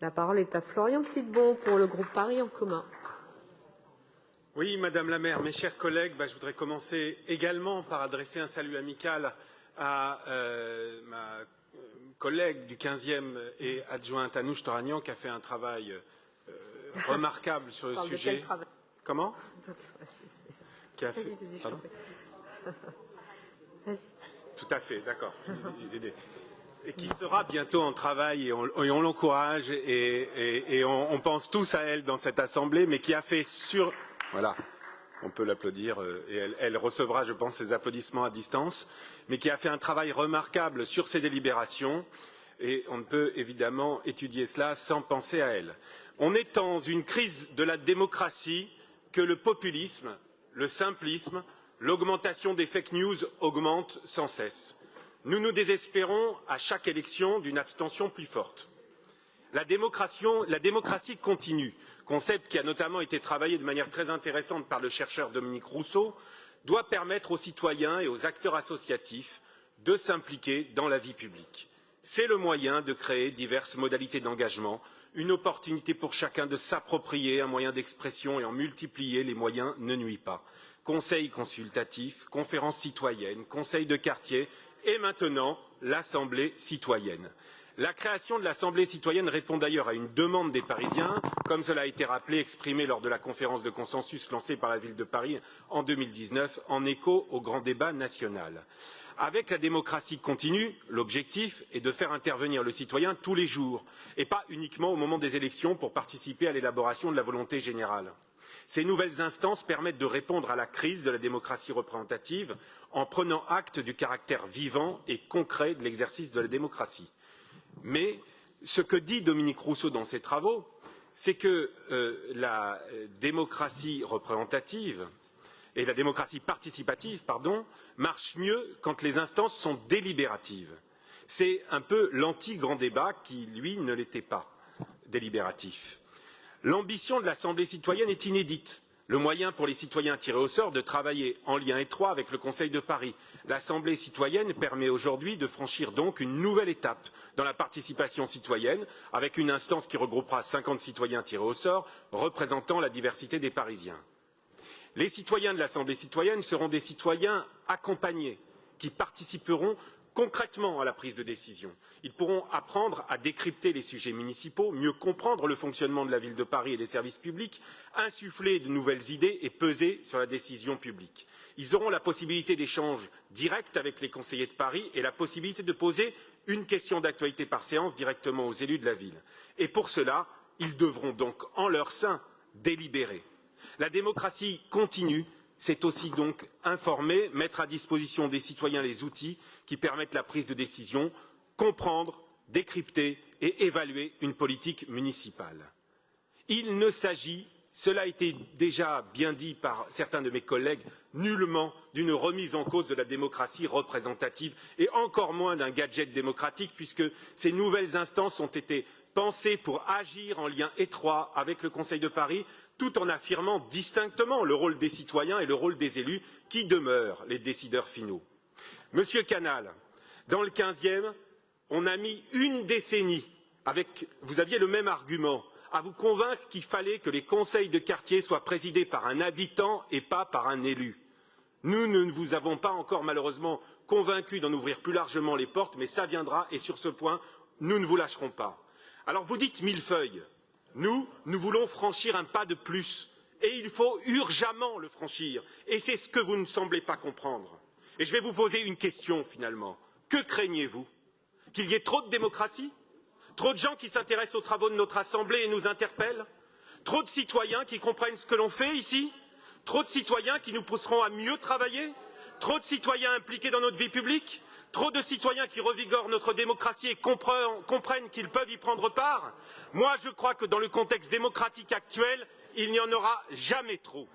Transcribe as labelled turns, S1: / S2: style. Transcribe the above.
S1: La parole est à Florian Philbon pour le groupe Paris en commun.
S2: Oui, Madame la maire, mes chers collègues, je voudrais commencer également par adresser un salut amical à ma collègue du 15e et adjointe Anouche Toragnan qui a fait un travail remarquable sur le sujet. Comment qui a fait... Tout à fait, d'accord. Et qui sera bientôt en travail et on l'encourage et on pense tous à elle dans cette assemblée, mais qui a fait sur... Voilà, on peut l'applaudir et elle recevra, je pense, ses applaudissements à distance, mais qui a fait un travail remarquable sur ces délibérations et on ne peut évidemment étudier cela sans penser à elle. On est dans une crise de la démocratie que le populisme, le simplisme, l'augmentation des fake news augmentent sans cesse. Nous nous désespérons à chaque élection d'une abstention plus forte. La démocratie continue, concept qui a notamment été travaillé de manière très intéressante par le chercheur Dominique Rousseau, doit permettre aux citoyens et aux acteurs associatifs de s'impliquer dans la vie publique. C'est le moyen de créer diverses modalités d'engagement, une opportunité pour chacun de s'approprier un moyen d'expression et en multiplier les moyens ne nuit pas. Conseils consultatifs, conférences citoyennes, conseils de quartier et maintenant l'Assemblée citoyenne. La création de l'Assemblée citoyenne répond d'ailleurs à une demande des Parisiens, comme cela a été rappelé, exprimé lors de la conférence de consensus lancée par la ville de Paris en 2019, en écho au grand débat national. Avec la démocratie continue, l'objectif est de faire intervenir le citoyen tous les jours, et pas uniquement au moment des élections pour participer à l'élaboration de la volonté générale. Ces nouvelles instances permettent de répondre à la crise de la démocratie représentative en prenant acte du caractère vivant et concret de l'exercice de la démocratie. Mais ce que dit Dominique Rousseau dans ses travaux, c'est que la démocratie représentative et la démocratie participative, marchent mieux quand les instances sont délibératives. C'est un peu l'anti-grand débat qui, lui, ne l'était pas délibératif. L'ambition de l'Assemblée citoyenne est inédite. Le moyen pour les citoyens tirés au sort de travailler en lien étroit avec le Conseil de Paris. L'Assemblée citoyenne permet aujourd'hui de franchir donc une nouvelle étape dans la participation citoyenne, avec une instance qui regroupera 50 citoyens tirés au sort, représentant la diversité des Parisiens. Les citoyens de l'Assemblée citoyenne seront des citoyens accompagnés, qui participeront concrètement à la prise de décision. Ils pourront apprendre à décrypter les sujets municipaux, mieux comprendre le fonctionnement de la ville de Paris et des services publics, insuffler de nouvelles idées et peser sur la décision publique. Ils auront la possibilité d'échanges directs avec les conseillers de Paris et la possibilité de poser une question d'actualité par séance directement aux élus de la ville. Et pour cela, ils devront donc en leur sein délibérer. La démocratie continue. C'est aussi donc informer, mettre à disposition des citoyens les outils qui permettent la prise de décision, comprendre, décrypter et évaluer une politique municipale. Il ne s'agit, cela a été déjà bien dit par certains de mes collègues, nullement d'une remise en cause de la démocratie représentative et encore moins d'un gadget démocratique puisque ces nouvelles instances ont été pensées pour agir en lien étroit avec le Conseil de Paris tout en affirmant distinctement le rôle des citoyens et le rôle des élus qui demeurent les décideurs finaux. Monsieur Canal, dans le 15e, on a mis une décennie, vous aviez le même argument, à vous convaincre qu'il fallait que les conseils de quartier soient présidés par un habitant et pas par un élu. Nous ne vous avons pas encore malheureusement convaincu d'en ouvrir plus largement les portes, mais ça viendra et sur ce point, nous ne vous lâcherons pas. Alors vous dites millefeuille. Nous voulons franchir un pas de plus et il faut urgemment le franchir et c'est ce que vous ne semblez pas comprendre. Et je vais vous poser une question finalement. Que craignez-vous? Qu'il y ait trop de démocratie? Trop de gens qui s'intéressent aux travaux de notre Assemblée et nous interpellent? Trop de citoyens qui comprennent ce que l'on fait ici? Trop de citoyens qui nous pousseront à mieux travailler? Trop de citoyens impliqués dans notre vie publique? Trop de citoyens qui revigorent notre démocratie et comprennent qu'ils peuvent y prendre part? Moi, je crois que dans le contexte démocratique actuel, il n'y en aura jamais trop.